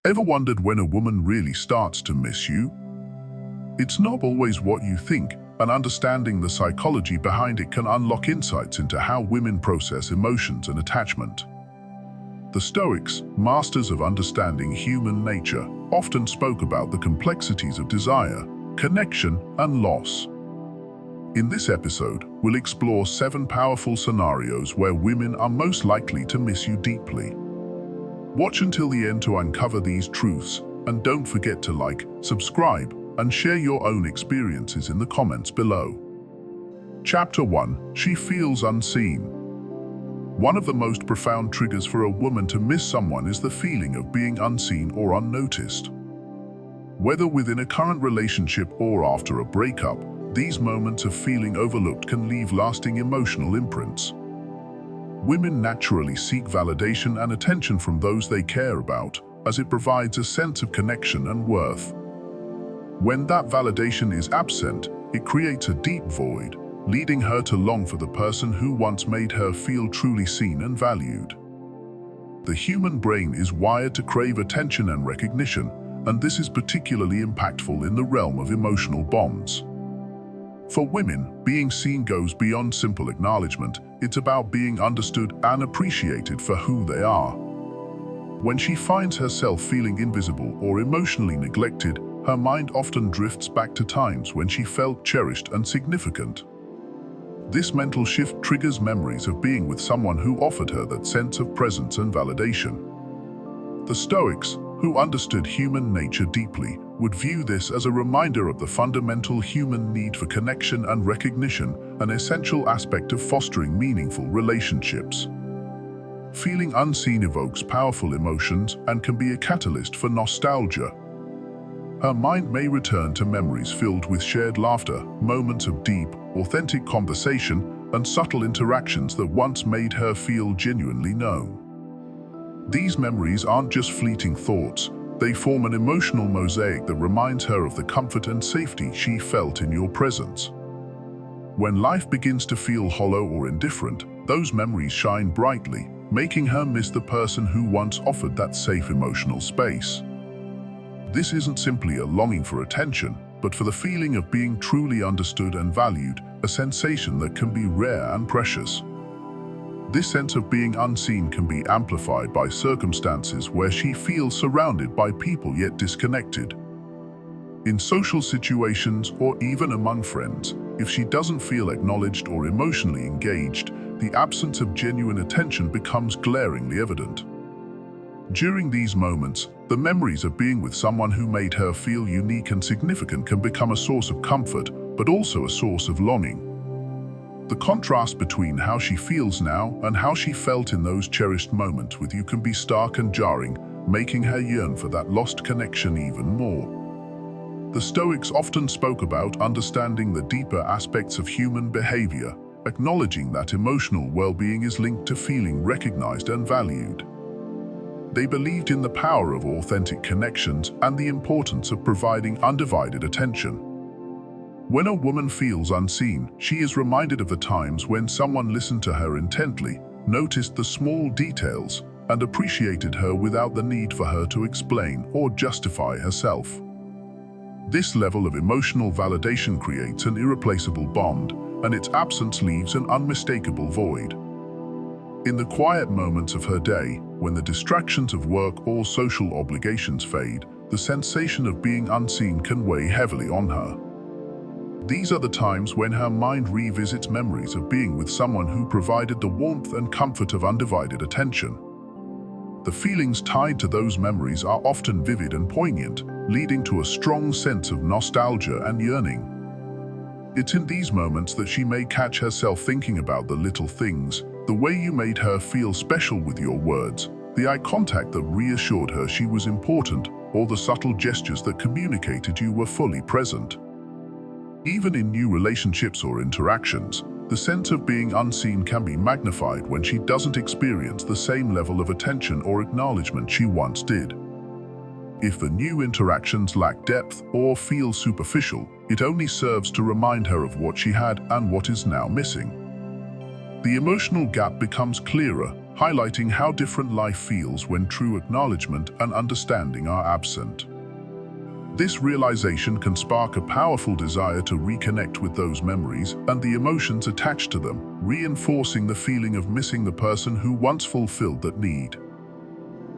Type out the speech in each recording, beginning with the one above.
Ever wondered when a woman really starts to miss you? It's not always what you think, and understanding the psychology behind it can unlock insights into how women process emotions and attachment. The Stoics, masters of understanding human nature, often spoke about the complexities of desire, connection, and loss. In this episode, we'll explore 7 powerful scenarios where women are most likely to miss you deeply. Watch until the end to uncover these truths, and don't forget to like, subscribe, and share your own experiences in the comments below. Chapter 1. She feels unseen. One of the most profound triggers for a woman to miss someone is the feeling of being unseen or unnoticed. Whether within a current relationship or after a breakup, these moments of feeling overlooked can leave lasting emotional imprints. Women naturally seek validation and attention from those they care about, as it provides a sense of connection and worth. When that validation is absent, it creates a deep void, leading her to long for the person who once made her feel truly seen and valued. The human brain is wired to crave attention and recognition, and this is particularly impactful in the realm of emotional bonds. For women, being seen goes beyond simple acknowledgement. It's about being understood and appreciated for who they are. When she finds herself feeling invisible or emotionally neglected, her mind often drifts back to times when she felt cherished and significant. This mental shift triggers memories of being with someone who offered her that sense of presence and validation. The Stoics, who understood human nature deeply, would view this as a reminder of the fundamental human need for connection and recognition, an essential aspect of fostering meaningful relationships. Feeling unseen evokes powerful emotions and can be a catalyst for nostalgia. Her mind may return to memories filled with shared laughter, moments of deep, authentic conversation, and subtle interactions that once made her feel genuinely known. These memories aren't just fleeting thoughts. They form an emotional mosaic that reminds her of the comfort and safety she felt in your presence. When life begins to feel hollow or indifferent, those memories shine brightly, making her miss the person who once offered that safe emotional space. This isn't simply a longing for attention, but for the feeling of being truly understood and valued, a sensation that can be rare and precious. This sense of being unseen can be amplified by circumstances where she feels surrounded by people yet disconnected. In social situations or even among friends, if she doesn't feel acknowledged or emotionally engaged, the absence of genuine attention becomes glaringly evident. During these moments, the memories of being with someone who made her feel unique and significant can become a source of comfort, but also a source of longing. The contrast between how she feels now and how she felt in those cherished moments with you can be stark and jarring, making her yearn for that lost connection even more. The Stoics often spoke about understanding the deeper aspects of human behavior, acknowledging that emotional well-being is linked to feeling recognized and valued. They believed in the power of authentic connections and the importance of providing undivided attention. When a woman feels unseen, she is reminded of the times when someone listened to her intently, noticed the small details, and appreciated her without the need for her to explain or justify herself. This level of emotional validation creates an irreplaceable bond, and its absence leaves an unmistakable void. In the quiet moments of her day, when the distractions of work or social obligations fade, the sensation of being unseen can weigh heavily on her. These are the times when her mind revisits memories of being with someone who provided the warmth and comfort of undivided attention. The feelings tied to those memories are often vivid and poignant, leading to a strong sense of nostalgia and yearning. It's in these moments that she may catch herself thinking about the little things, the way you made her feel special with your words, the eye contact that reassured her she was important, or the subtle gestures that communicated you were fully present. Even in new relationships or interactions, the sense of being unseen can be magnified when she doesn't experience the same level of attention or acknowledgement she once did. If the new interactions lack depth or feel superficial, it only serves to remind her of what she had and what is now missing. The emotional gap becomes clearer, highlighting how different life feels when true acknowledgement and understanding are absent. This realization can spark a powerful desire to reconnect with those memories and the emotions attached to them, reinforcing the feeling of missing the person who once fulfilled that need.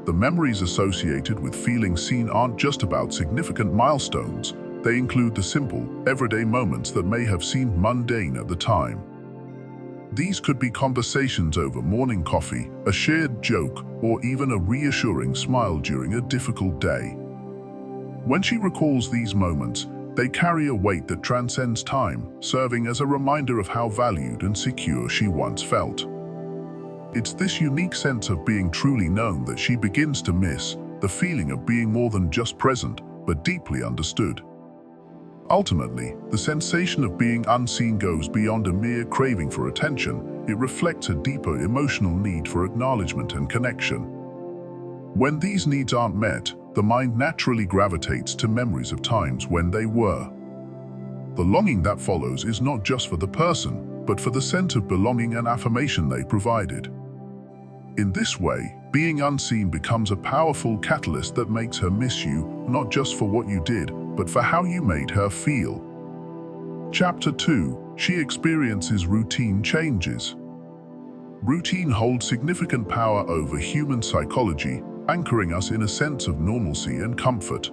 The memories associated with feeling seen aren't just about significant milestones. They include the simple, everyday moments that may have seemed mundane at the time. These could be conversations over morning coffee, a shared joke, or even a reassuring smile during a difficult day. When she recalls these moments, they carry a weight that transcends time, serving as a reminder of how valued and secure she once felt. It's this unique sense of being truly known that she begins to miss, the feeling of being more than just present, but deeply understood. Ultimately, the sensation of being unseen goes beyond a mere craving for attention. It reflects a deeper emotional need for acknowledgement and connection. When these needs aren't met, the mind naturally gravitates to memories of times when they were. The longing that follows is not just for the person, but for the sense of belonging and affirmation they provided. In this way, being unseen becomes a powerful catalyst that makes her miss you, not just for what you did, but for how you made her feel. Chapter 2. She experiences routine changes. Routine holds significant power over human psychology, anchoring us in a sense of normalcy and comfort.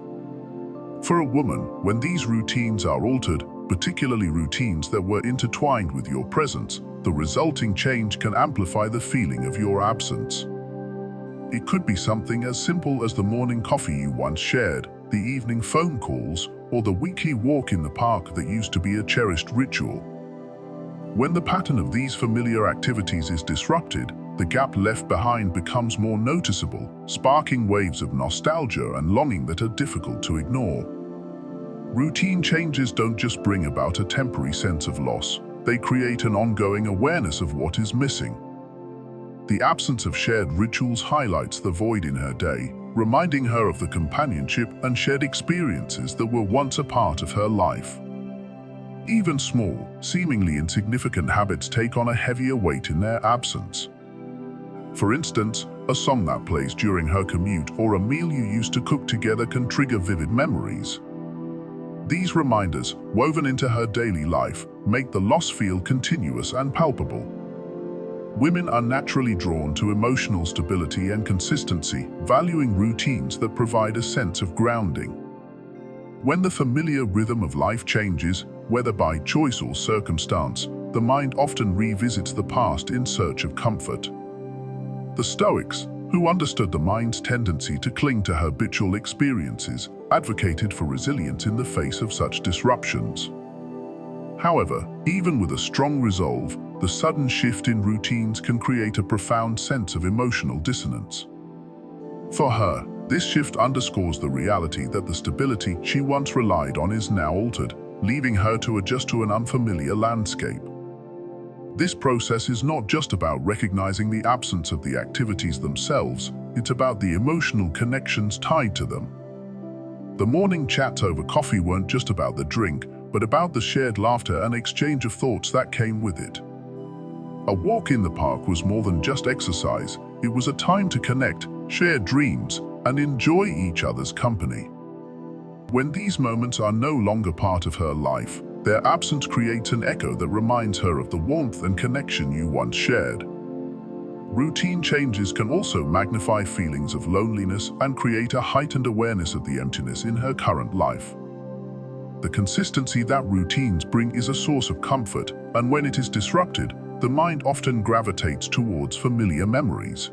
For a woman, when these routines are altered, particularly routines that were intertwined with your presence, the resulting change can amplify the feeling of your absence. It could be something as simple as the morning coffee you once shared, the evening phone calls, or the weekly walk in the park that used to be a cherished ritual. When the pattern of these familiar activities is disrupted, the gap left behind becomes more noticeable, sparking waves of nostalgia and longing that are difficult to ignore. Routine changes don't just bring about a temporary sense of loss, they create an ongoing awareness of what is missing. The absence of shared rituals highlights the void in her day, reminding her of the companionship and shared experiences that were once a part of her life. Even small, seemingly insignificant habits take on a heavier weight in their absence. For instance, a song that plays during her commute or a meal you used to cook together can trigger vivid memories. These reminders, woven into her daily life, make the loss feel continuous and palpable. Women are naturally drawn to emotional stability and consistency, valuing routines that provide a sense of grounding. When the familiar rhythm of life changes, whether by choice or circumstance, the mind often revisits the past in search of comfort. The Stoics, who understood the mind's tendency to cling to habitual experiences, advocated for resilience in the face of such disruptions. However, even with a strong resolve, the sudden shift in routines can create a profound sense of emotional dissonance. For her, this shift underscores the reality that the stability she once relied on is now altered, leaving her to adjust to an unfamiliar landscape. This process is not just about recognizing the absence of the activities themselves, it's about the emotional connections tied to them. The morning chats over coffee weren't just about the drink, but about the shared laughter and exchange of thoughts that came with it. A walk in the park was more than just exercise, it was a time to connect, share dreams, and enjoy each other's company. When these moments are no longer part of her life, their absence creates an echo that reminds her of the warmth and connection you once shared. Routine changes can also magnify feelings of loneliness and create a heightened awareness of the emptiness in her current life. The consistency that routines bring is a source of comfort, and when it is disrupted, the mind often gravitates towards familiar memories.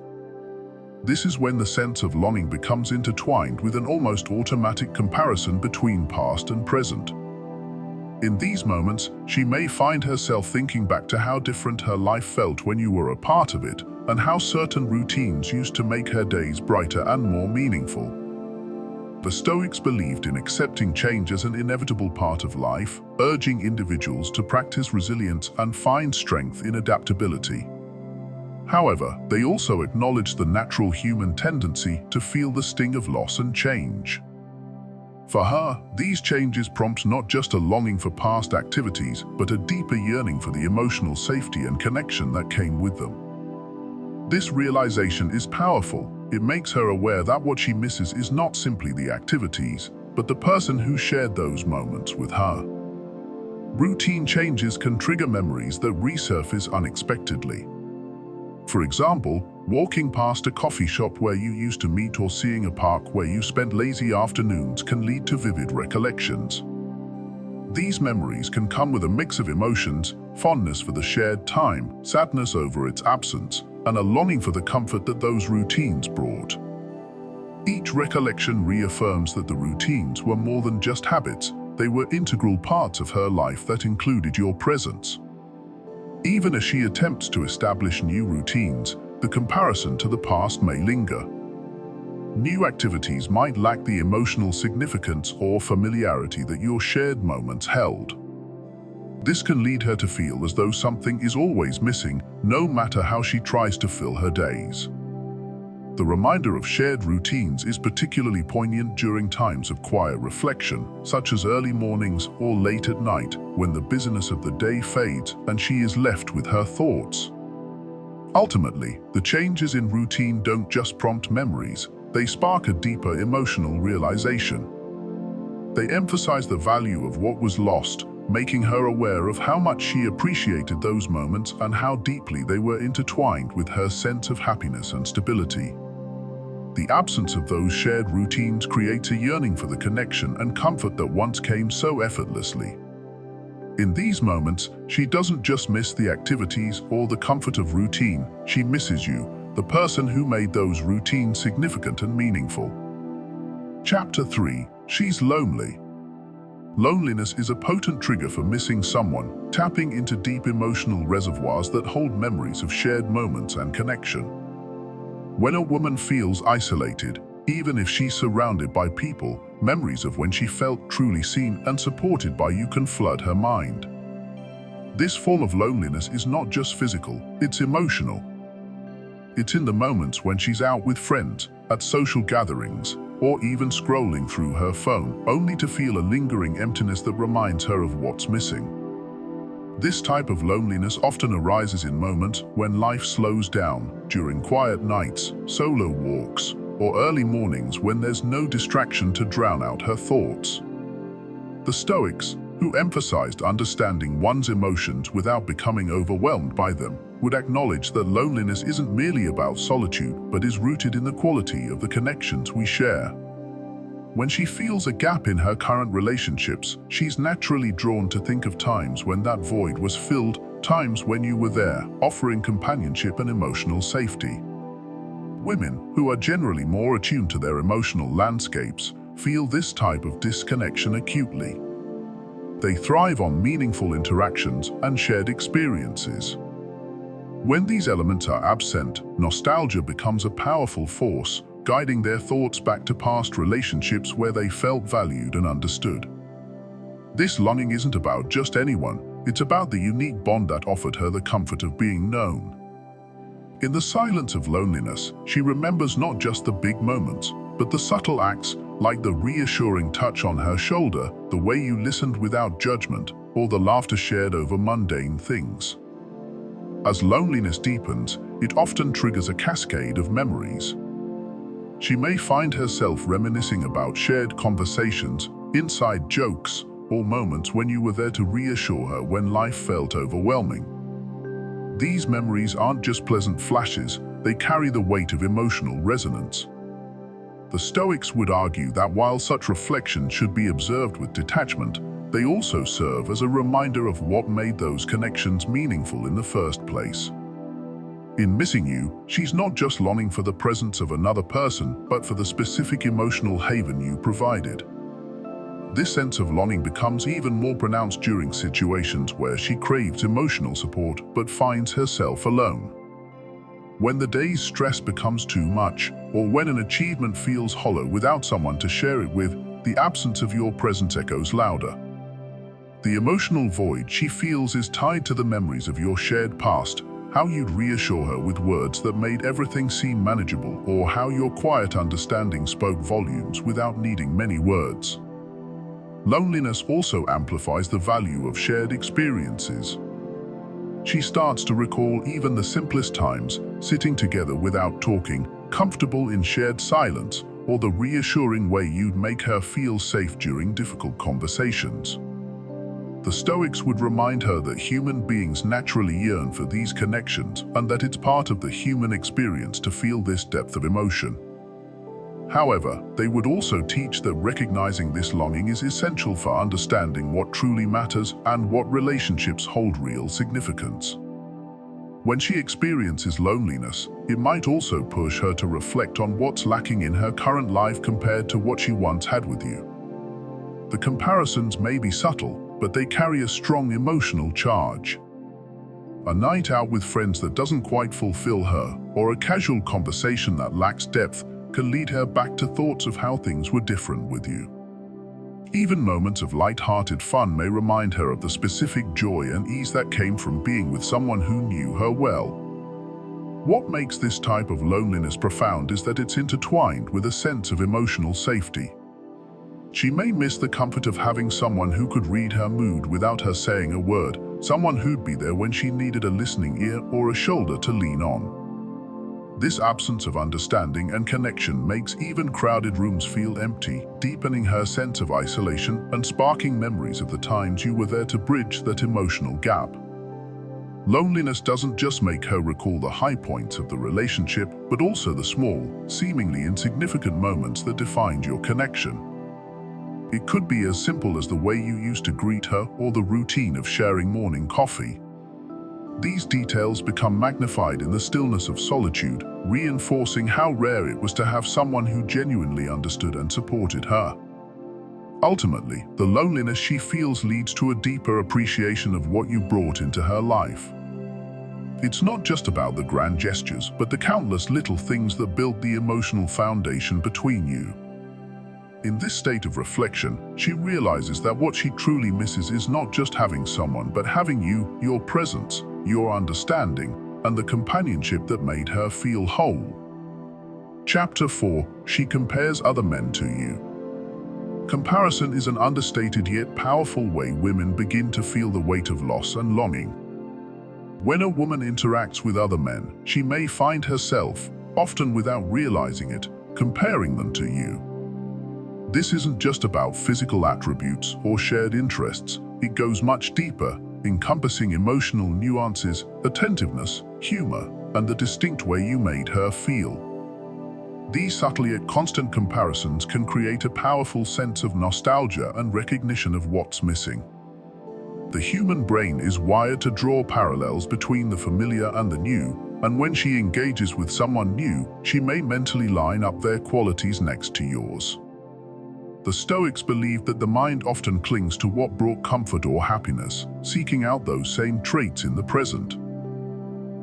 This is when the sense of longing becomes intertwined with an almost automatic comparison between past and present. In these moments, she may find herself thinking back to how different her life felt when you were a part of it, and how certain routines used to make her days brighter and more meaningful. The Stoics believed in accepting change as an inevitable part of life, urging individuals to practice resilience and find strength in adaptability. However, they also acknowledged the natural human tendency to feel the sting of loss and change. For her, these changes prompt not just a longing for past activities, but a deeper yearning for the emotional safety and connection that came with them. This realization is powerful. It makes her aware that what she misses is not simply the activities, but the person who shared those moments with her. Routine changes can trigger memories that resurface unexpectedly. For example, walking past a coffee shop where you used to meet or seeing a park where you spent lazy afternoons can lead to vivid recollections. These memories can come with a mix of emotions: fondness for the shared time, sadness over its absence, and a longing for the comfort that those routines brought. Each recollection reaffirms that the routines were more than just habits. They were integral parts of her life that included your presence. Even as she attempts to establish new routines, the comparison to the past may linger. New activities might lack the emotional significance or familiarity that your shared moments held. This can lead her to feel as though something is always missing, no matter how she tries to fill her days. The reminder of shared routines is particularly poignant during times of quiet reflection, such as early mornings or late at night, when the busyness of the day fades and she is left with her thoughts. Ultimately, the changes in routine don't just prompt memories, they spark a deeper emotional realization. They emphasize the value of what was lost, making her aware of how much she appreciated those moments and how deeply they were intertwined with her sense of happiness and stability. The absence of those shared routines creates a yearning for the connection and comfort that once came so effortlessly. In these moments, she doesn't just miss the activities or the comfort of routine, she misses you, the person who made those routines significant and meaningful. Chapter 3. She's lonely. Loneliness is a potent trigger for missing someone, tapping into deep emotional reservoirs that hold memories of shared moments and connection. When a woman feels isolated, even if she's surrounded by people, memories of when she felt truly seen and supported by you can flood her mind. This form of loneliness is not just physical, it's emotional. It's in the moments when she's out with friends, at social gatherings, or even scrolling through her phone, only to feel a lingering emptiness that reminds her of what's missing. This type of loneliness often arises in moments when life slows down, during quiet nights, solo walks, or early mornings when there's no distraction to drown out her thoughts. The Stoics, who emphasized understanding one's emotions without becoming overwhelmed by them, would acknowledge that loneliness isn't merely about solitude, but is rooted in the quality of the connections we share. When she feels a gap in her current relationships, she's naturally drawn to think of times when that void was filled, times when you were there, offering companionship and emotional safety. Women, who are generally more attuned to their emotional landscapes, feel this type of disconnection acutely. They thrive on meaningful interactions and shared experiences. When these elements are absent, nostalgia becomes a powerful force, guiding their thoughts back to past relationships where they felt valued and understood. This longing isn't about just anyone, it's about the unique bond that offered her the comfort of being known. In the silence of loneliness, she remembers not just the big moments, but the subtle acts, like the reassuring touch on her shoulder, the way you listened without judgment, or the laughter shared over mundane things. As loneliness deepens, it often triggers a cascade of memories. She may find herself reminiscing about shared conversations, inside jokes, or moments when you were there to reassure her when life felt overwhelming. These memories aren't just pleasant flashes, they carry the weight of emotional resonance. The Stoics would argue that while such reflections should be observed with detachment, they also serve as a reminder of what made those connections meaningful in the first place. In missing you, she's not just longing for the presence of another person, but for the specific emotional haven you provided. This sense of longing becomes even more pronounced during situations where she craves emotional support but finds herself alone. When the day's stress becomes too much, or when an achievement feels hollow without someone to share it with, the absence of your presence echoes louder. The emotional void she feels is tied to the memories of your shared past, how you'd reassure her with words that made everything seem manageable, or how your quiet understanding spoke volumes without needing many words. Loneliness also amplifies the value of shared experiences. She starts to recall even the simplest times, sitting together without talking, comfortable in shared silence, or the reassuring way you'd make her feel safe during difficult conversations. The Stoics would remind her that human beings naturally yearn for these connections and that it's part of the human experience to feel this depth of emotion. However, they would also teach that recognizing this longing is essential for understanding what truly matters and what relationships hold real significance. When she experiences loneliness, it might also push her to reflect on what's lacking in her current life compared to what she once had with you. The comparisons may be subtle, but they carry a strong emotional charge. A night out with friends that doesn't quite fulfill her, or a casual conversation that lacks depth, can lead her back to thoughts of how things were different with you. Even moments of light-hearted fun may remind her of the specific joy and ease that came from being with someone who knew her well. What makes this type of loneliness profound is that it's intertwined with a sense of emotional safety. She may miss the comfort of having someone who could read her mood without her saying a word, someone who'd be there when she needed a listening ear or a shoulder to lean on. This absence of understanding and connection makes even crowded rooms feel empty, deepening her sense of isolation and sparking memories of the times you were there to bridge that emotional gap. Loneliness doesn't just make her recall the high points of the relationship, but also the small, seemingly insignificant moments that defined your connection. It could be as simple as the way you used to greet her or the routine of sharing morning coffee. These details become magnified in the stillness of solitude, reinforcing how rare it was to have someone who genuinely understood and supported her. Ultimately, the loneliness she feels leads to a deeper appreciation of what you brought into her life. It's not just about the grand gestures, but the countless little things that build the emotional foundation between you. In this state of reflection, she realizes that what she truly misses is not just having someone, but having you, your presence, your understanding, and the companionship that made her feel whole. Chapter 4. She compares other men to you. Comparison is an understated yet powerful way women begin to feel the weight of loss and longing. When a woman interacts with other men, she may find herself, often without realizing it, comparing them to you. This isn't just about physical attributes or shared interests. It goes much deeper, encompassing emotional nuances, attentiveness, humor, and the distinct way you made her feel. These subtle yet constant comparisons can create a powerful sense of nostalgia and recognition of what's missing. The human brain is wired to draw parallels between the familiar and the new, and when she engages with someone new, she may mentally line up their qualities next to yours. The Stoics believed that the mind often clings to what brought comfort or happiness, seeking out those same traits in the present.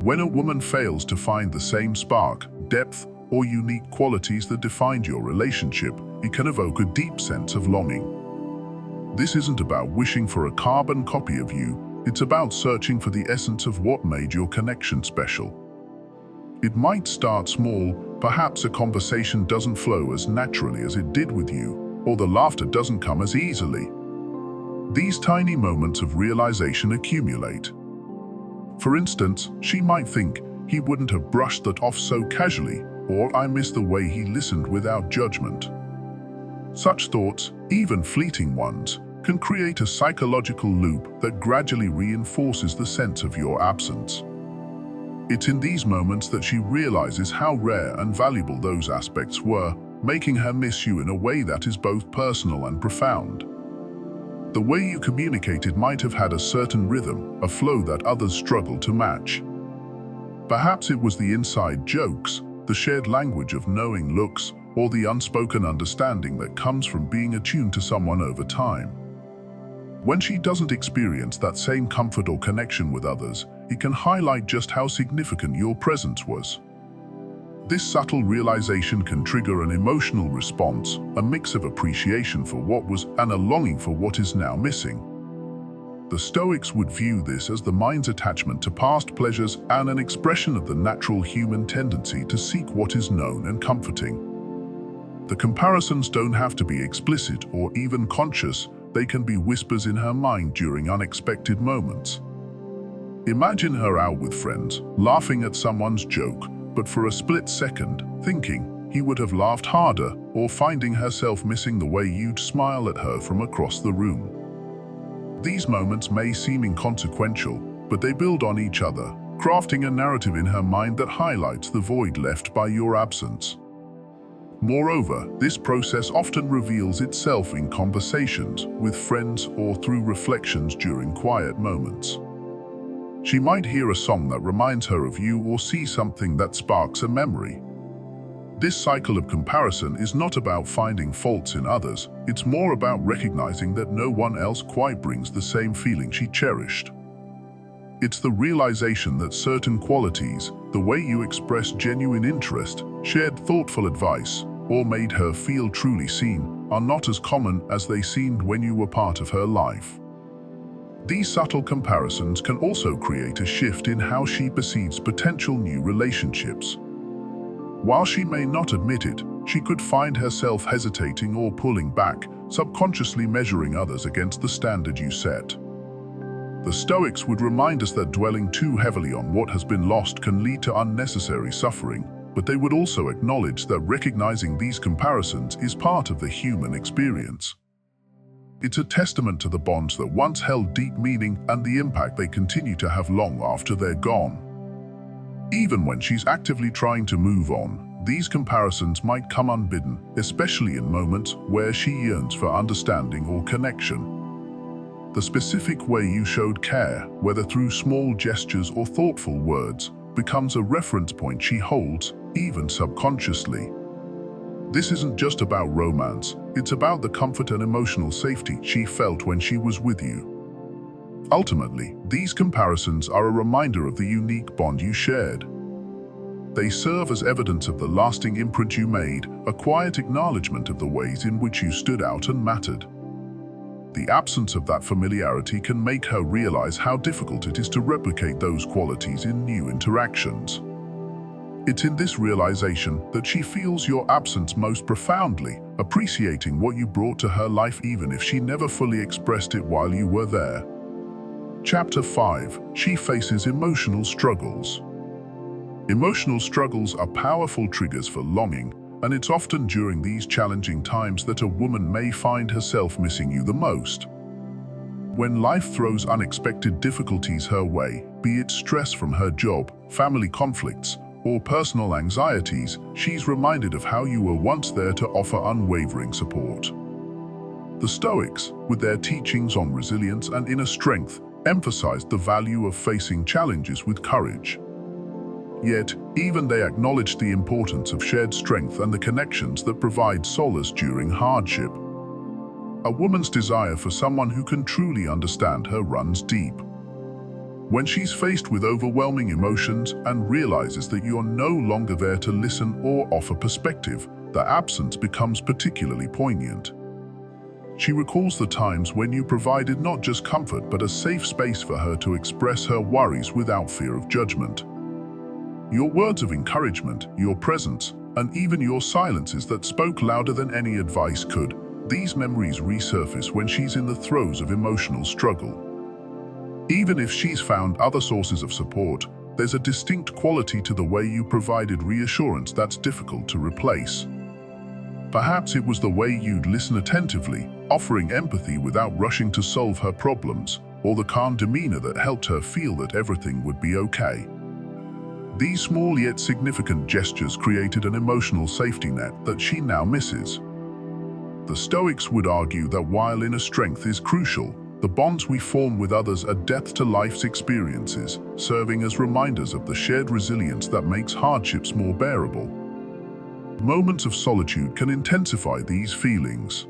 When a woman fails to find the same spark, depth, or unique qualities that defined your relationship, it can evoke a deep sense of longing. This isn't about wishing for a carbon copy of you, it's about searching for the essence of what made your connection special. It might start small, perhaps a conversation doesn't flow as naturally as it did with you, or the laughter doesn't come as easily. These tiny moments of realization accumulate. For instance, she might think, he wouldn't have brushed that off so casually, or I miss the way he listened without judgment. Such thoughts, even fleeting ones, can create a psychological loop that gradually reinforces the sense of your absence. It's in these moments that she realizes how rare and valuable those aspects were, making her miss you in a way that is both personal and profound. The way you communicated might have had a certain rhythm, a flow that others struggle to match. Perhaps it was the inside jokes, the shared language of knowing looks, or the unspoken understanding that comes from being attuned to someone over time. When she doesn't experience that same comfort or connection with others, it can highlight just how significant your presence was. This subtle realization can trigger an emotional response, a mix of appreciation for what was and a longing for what is now missing. The Stoics would view this as the mind's attachment to past pleasures and an expression of the natural human tendency to seek what is known and comforting. The comparisons don't have to be explicit or even conscious, they can be whispers in her mind during unexpected moments. Imagine her out with friends, laughing at someone's joke, but for a split second, thinking he would have laughed harder, or finding herself missing the way you'd smile at her from across the room. These moments may seem inconsequential, but they build on each other, crafting a narrative in her mind that highlights the void left by your absence. Moreover, this process often reveals itself in conversations with friends or through reflections during quiet moments. She might hear a song that reminds her of you or see something that sparks a memory. This cycle of comparison is not about finding faults in others, it's more about recognizing that no one else quite brings the same feeling she cherished. It's the realization that certain qualities, the way you express genuine interest, shared thoughtful advice, or made her feel truly seen, are not as common as they seemed when you were part of her life. These subtle comparisons can also create a shift in how she perceives potential new relationships. While she may not admit it, she could find herself hesitating or pulling back, subconsciously measuring others against the standard you set. The Stoics would remind us that dwelling too heavily on what has been lost can lead to unnecessary suffering, but they would also acknowledge that recognizing these comparisons is part of the human experience. It's a testament to the bonds that once held deep meaning and the impact they continue to have long after they're gone. Even when she's actively trying to move on, these comparisons might come unbidden, especially in moments where she yearns for understanding or connection. The specific way you showed care, whether through small gestures or thoughtful words, becomes a reference point she holds, even subconsciously. This isn't just about romance, it's about the comfort and emotional safety she felt when she was with you. Ultimately, these comparisons are a reminder of the unique bond you shared. They serve as evidence of the lasting imprint you made, a quiet acknowledgement of the ways in which you stood out and mattered. The absence of that familiarity can make her realize how difficult it is to replicate those qualities in new interactions. It's in this realization that she feels your absence most profoundly, appreciating what you brought to her life even if she never fully expressed it while you were there. Chapter 5. She faces emotional struggles. Emotional struggles are powerful triggers for longing, and it's often during these challenging times that a woman may find herself missing you the most. When life throws unexpected difficulties her way, be it stress from her job, family conflicts, or personal anxieties, she's reminded of how you were once there to offer unwavering support. The Stoics, with their teachings on resilience and inner strength, emphasized the value of facing challenges with courage. Yet, even they acknowledged the importance of shared strength and the connections that provide solace during hardship. A woman's desire for someone who can truly understand her runs deep. When she's faced with overwhelming emotions and realizes that you're no longer there to listen or offer perspective, the absence becomes particularly poignant. She recalls the times when you provided not just comfort but a safe space for her to express her worries without fear of judgment. Your words of encouragement, your presence, and even your silences that spoke louder than any advice could, these memories resurface when she's in the throes of emotional struggle. Even if she's found other sources of support, there's a distinct quality to the way you provided reassurance that's difficult to replace. Perhaps it was the way you'd listen attentively, offering empathy without rushing to solve her problems, or the calm demeanor that helped her feel that everything would be okay. These small yet significant gestures created an emotional safety net that she now misses. The Stoics would argue that while inner strength is crucial, the bonds we form with others add depth to life's experiences, serving as reminders of the shared resilience that makes hardships more bearable. Moments of solitude can intensify these feelings.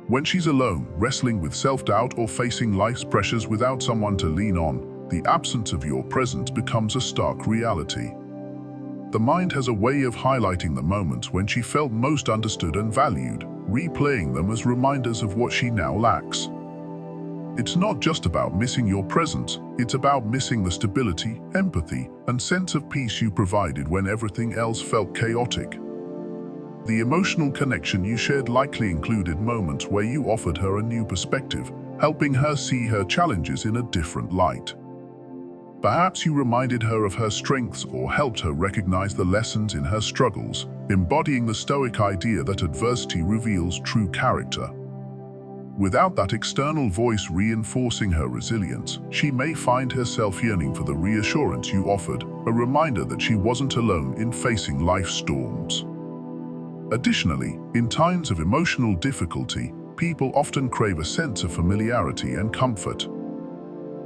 When she's alone, wrestling with self-doubt or facing life's pressures without someone to lean on, the absence of your presence becomes a stark reality. The mind has a way of highlighting the moments when she felt most understood and valued, replaying them as reminders of what she now lacks. It's not just about missing your presence, it's about missing the stability, empathy, and sense of peace you provided when everything else felt chaotic. The emotional connection you shared likely included moments where you offered her a new perspective, helping her see her challenges in a different light. Perhaps you reminded her of her strengths or helped her recognize the lessons in her struggles, embodying the Stoic idea that adversity reveals true character. Without that external voice reinforcing her resilience, she may find herself yearning for the reassurance you offered, a reminder that she wasn't alone in facing life's storms. Additionally, in times of emotional difficulty, people often crave a sense of familiarity and comfort.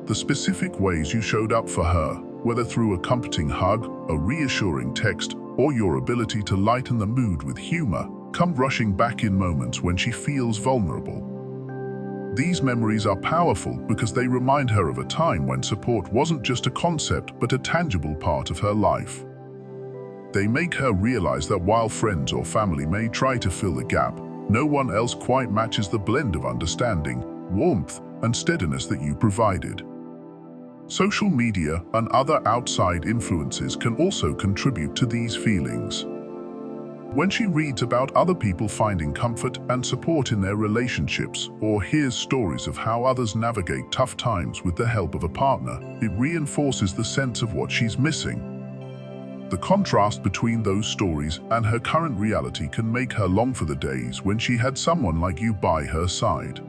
The specific ways you showed up for her, whether through a comforting hug, a reassuring text, or your ability to lighten the mood with humor, come rushing back in moments when she feels vulnerable. These memories are powerful because they remind her of a time when support wasn't just a concept but a tangible part of her life. They make her realize that while friends or family may try to fill the gap, no one else quite matches the blend of understanding, warmth, and steadiness that you provided. Social media and other outside influences can also contribute to these feelings. When she reads about other people finding comfort and support in their relationships or hears stories of how others navigate tough times with the help of a partner, it reinforces the sense of what she's missing. The contrast between those stories and her current reality can make her long for the days when she had someone like you by her side.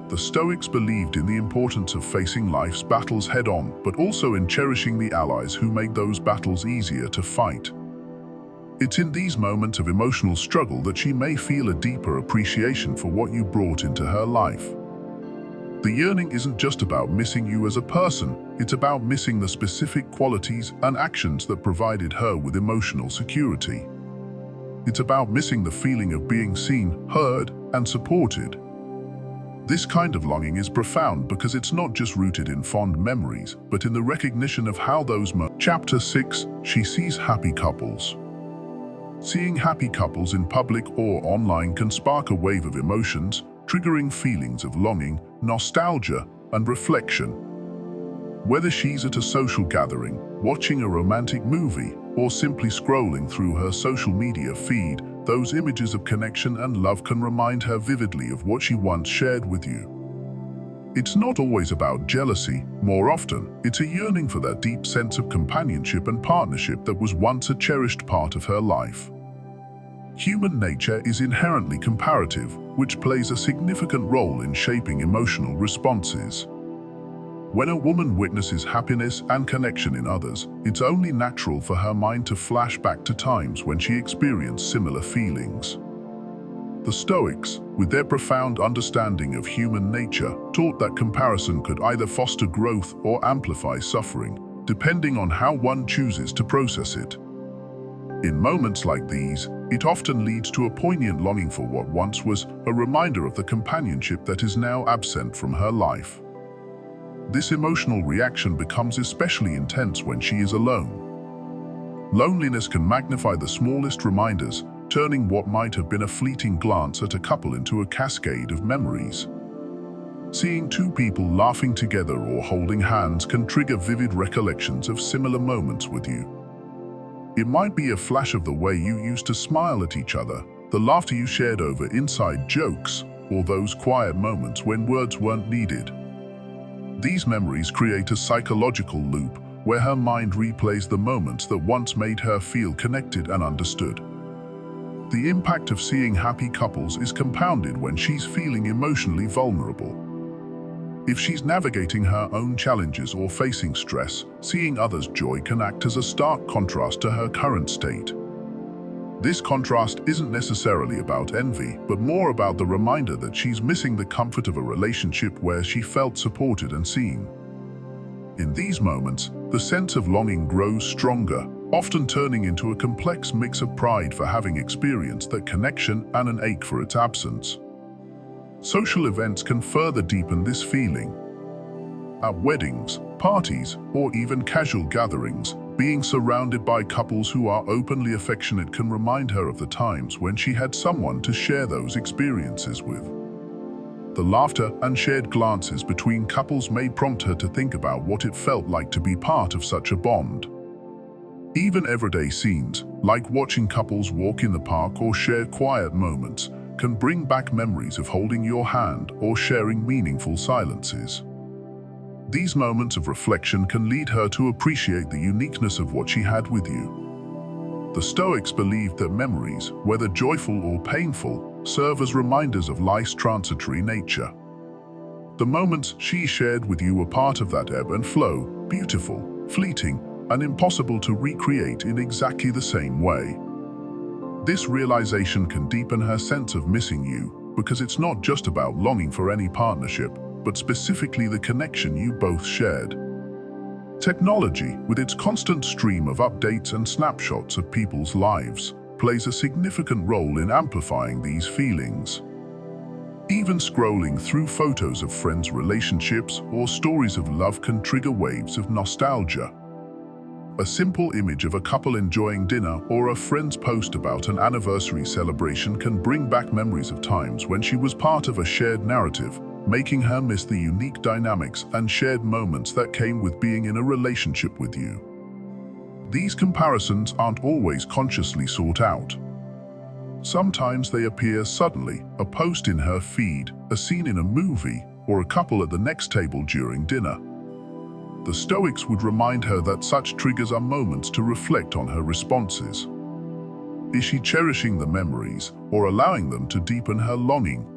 The Stoics believed in the importance of facing life's battles head-on, but also in cherishing the allies who make those battles easier to fight. It's in these moments of emotional struggle that she may feel a deeper appreciation for what you brought into her life. The yearning isn't just about missing you as a person, it's about missing the specific qualities and actions that provided her with emotional security. It's about missing the feeling of being seen, heard, and supported. This kind of longing is profound because it's not just rooted in fond memories, but in the recognition of how those Chapter 6, she sees happy couples. Seeing happy couples in public or online can spark a wave of emotions, triggering feelings of longing, nostalgia, and reflection. Whether she's at a social gathering, watching a romantic movie, or simply scrolling through her social media feed, those images of connection and love can remind her vividly of what she once shared with you. It's not always about jealousy. More often, it's a yearning for that deep sense of companionship and partnership that was once a cherished part of her life. Human nature is inherently comparative, which plays a significant role in shaping emotional responses. When a woman witnesses happiness and connection in others, it's only natural for her mind to flash back to times when she experienced similar feelings. The Stoics, with their profound understanding of human nature, taught that comparison could either foster growth or amplify suffering, depending on how one chooses to process it. In moments like these, it often leads to a poignant longing for what once was, a reminder of the companionship that is now absent from her life. This emotional reaction becomes especially intense when she is alone. Loneliness can magnify the smallest reminders, turning what might have been a fleeting glance at a couple into a cascade of memories. Seeing two people laughing together or holding hands can trigger vivid recollections of similar moments with you. It might be a flash of the way you used to smile at each other, the laughter you shared over inside jokes, or those quiet moments when words weren't needed. These memories create a psychological loop where her mind replays the moments that once made her feel connected and understood. The impact of seeing happy couples is compounded when she's feeling emotionally vulnerable. If she's navigating her own challenges or facing stress, seeing others' joy can act as a stark contrast to her current state. This contrast isn't necessarily about envy, but more about the reminder that she's missing the comfort of a relationship where she felt supported and seen. In these moments, the sense of longing grows stronger, often turning into a complex mix of pride for having experienced that connection and an ache for its absence. Social events can further deepen this feeling. At weddings, parties, or even casual gatherings, being surrounded by couples who are openly affectionate can remind her of the times when she had someone to share those experiences with. The laughter and shared glances between couples may prompt her to think about what it felt like to be part of such a bond. Even everyday scenes, like watching couples walk in the park or share quiet moments, can bring back memories of holding your hand or sharing meaningful silences. These moments of reflection can lead her to appreciate the uniqueness of what she had with you. The Stoics believed that memories, whether joyful or painful, serve as reminders of life's transitory nature. The moments she shared with you were part of that ebb and flow, beautiful, fleeting, and impossible to recreate in exactly the same way. This realization can deepen her sense of missing you, because it's not just about longing for any partnership, but specifically the connection you both shared. Technology, with its constant stream of updates and snapshots of people's lives, plays a significant role in amplifying these feelings. Even scrolling through photos of friends' relationships or stories of love can trigger waves of nostalgia. A simple image of a couple enjoying dinner or a friend's post about an anniversary celebration can bring back memories of times when she was part of a shared narrative, making her miss the unique dynamics and shared moments that came with being in a relationship with you. These comparisons aren't always consciously sought out. Sometimes they appear suddenly, a post in her feed, a scene in a movie, or a couple at the next table during dinner. The Stoics would remind her that such triggers are moments to reflect on her responses. Is she cherishing the memories or allowing them to deepen her longing?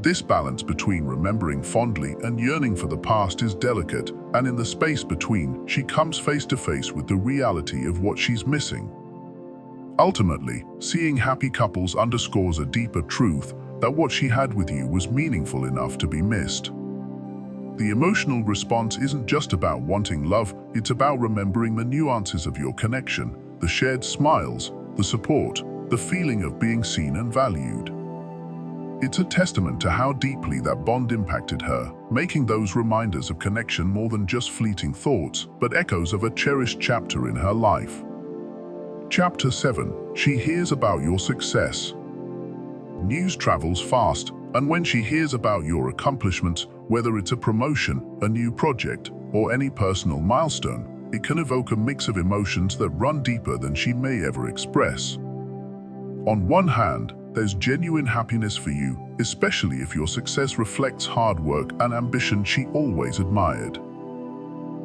This balance between remembering fondly and yearning for the past is delicate, and in the space between, she comes face to face with the reality of what she's missing. Ultimately, seeing happy couples underscores a deeper truth that what she had with you was meaningful enough to be missed. The emotional response isn't just about wanting love, it's about remembering the nuances of your connection, the shared smiles, the support, the feeling of being seen and valued. It's a testament to how deeply that bond impacted her, making those reminders of connection more than just fleeting thoughts, but echoes of a cherished chapter in her life. Chapter 7. She hears about your success. News travels fast, and when she hears about your accomplishments, whether it's a promotion, a new project, or any personal milestone, it can evoke a mix of emotions that run deeper than she may ever express. On one hand, there's genuine happiness for you, especially if your success reflects hard work and ambition she always admired.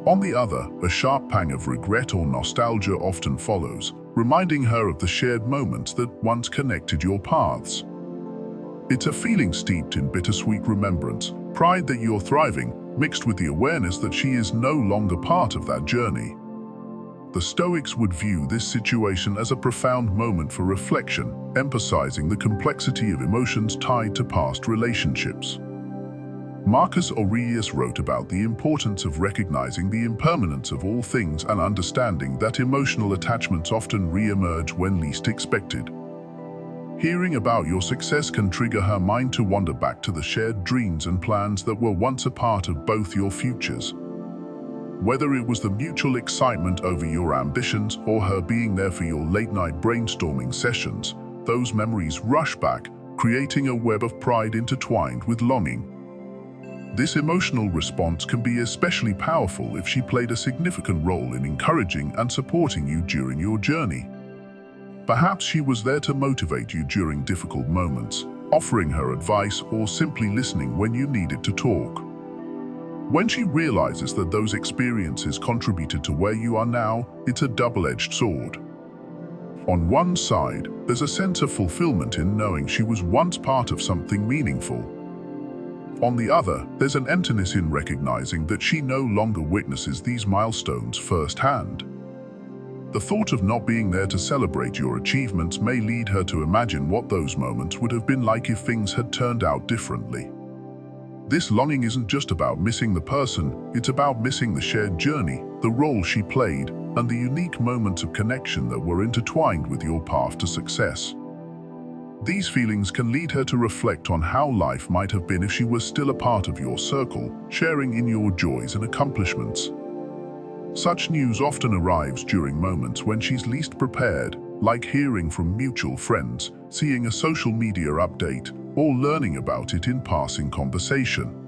On the other, a sharp pang of regret or nostalgia often follows, reminding her of the shared moments that once connected your paths. It's a feeling steeped in bittersweet remembrance, pride that you're thriving, mixed with the awareness that she is no longer part of that journey. The Stoics would view this situation as a profound moment for reflection, emphasizing the complexity of emotions tied to past relationships. Marcus Aurelius wrote about the importance of recognizing the impermanence of all things and understanding that emotional attachments often re-emerge when least expected. Hearing about your success can trigger her mind to wander back to the shared dreams and plans that were once a part of both your futures. Whether it was the mutual excitement over your ambitions or her being there for your late-night brainstorming sessions, those memories rush back, creating a web of pride intertwined with longing. This emotional response can be especially powerful if she played a significant role in encouraging and supporting you during your journey. Perhaps she was there to motivate you during difficult moments, offering her advice or simply listening when you needed to talk. When she realizes that those experiences contributed to where you are now, it's a double-edged sword. On one side, there's a sense of fulfillment in knowing she was once part of something meaningful. On the other, there's an emptiness in recognizing that she no longer witnesses these milestones firsthand. The thought of not being there to celebrate your achievements may lead her to imagine what those moments would have been like if things had turned out differently. This longing isn't just about missing the person, it's about missing the shared journey, the role she played, and the unique moments of connection that were intertwined with your path to success. These feelings can lead her to reflect on how life might have been if she was still a part of your circle, sharing in your joys and accomplishments. Such news often arrives during moments when she's least prepared, like hearing from mutual friends, seeing a social media update, or learning about it in passing conversation.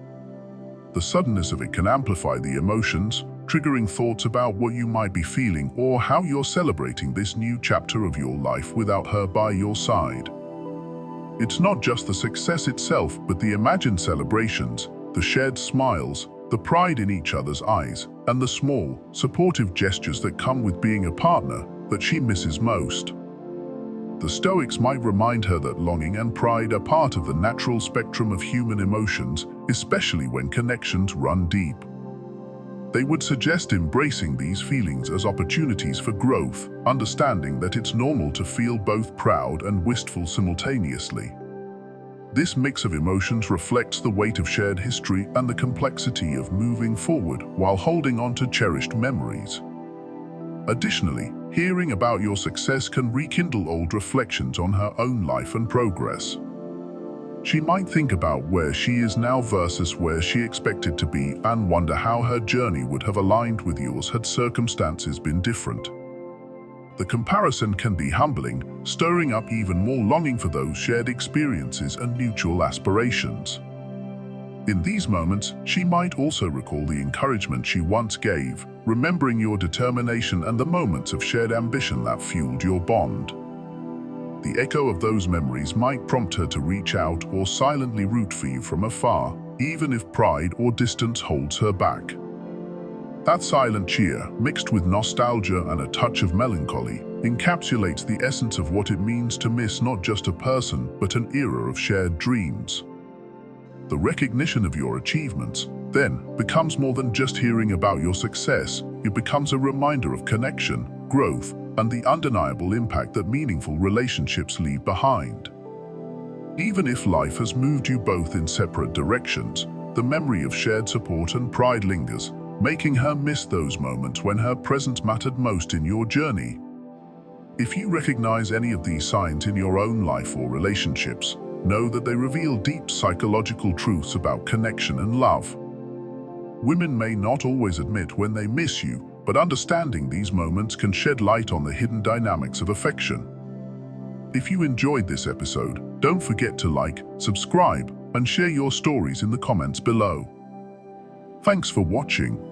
The suddenness of it can amplify the emotions, triggering thoughts about what you might be feeling or how you're celebrating this new chapter of your life without her by your side. It's not just the success itself, but the imagined celebrations, the shared smiles, the pride in each other's eyes, and the small, supportive gestures that come with being a partner that she misses most. The Stoics might remind her that longing and pride are part of the natural spectrum of human emotions, especially when connections run deep. They would suggest embracing these feelings as opportunities for growth, understanding that it's normal to feel both proud and wistful simultaneously. This mix of emotions reflects the weight of shared history and the complexity of moving forward while holding on to cherished memories. Additionally, hearing about your success can rekindle old reflections on her own life and progress. She might think about where she is now versus where she expected to be and wonder how her journey would have aligned with yours had circumstances been different. The comparison can be humbling, stirring up even more longing for those shared experiences and mutual aspirations. In these moments, she might also recall the encouragement she once gave, remembering your determination and the moments of shared ambition that fueled your bond. The echo of those memories might prompt her to reach out or silently root for you from afar, even if pride or distance holds her back. That silent cheer, mixed with nostalgia and a touch of melancholy, encapsulates the essence of what it means to miss not just a person, but an era of shared dreams. The recognition of your achievements, then, becomes more than just hearing about your success. It becomes a reminder of connection, growth, and the undeniable impact that meaningful relationships leave behind. Even if life has moved you both in separate directions, the memory of shared support and pride lingers, making her miss those moments when her presence mattered most in your journey. If you recognize any of these signs in your own life or relationships, know that they reveal deep psychological truths about connection and love. Women may not always admit when they miss you, but understanding these moments can shed light on the hidden dynamics of affection. If you enjoyed this episode, don't forget to like, subscribe, and share your stories in the comments below. Thanks for watching.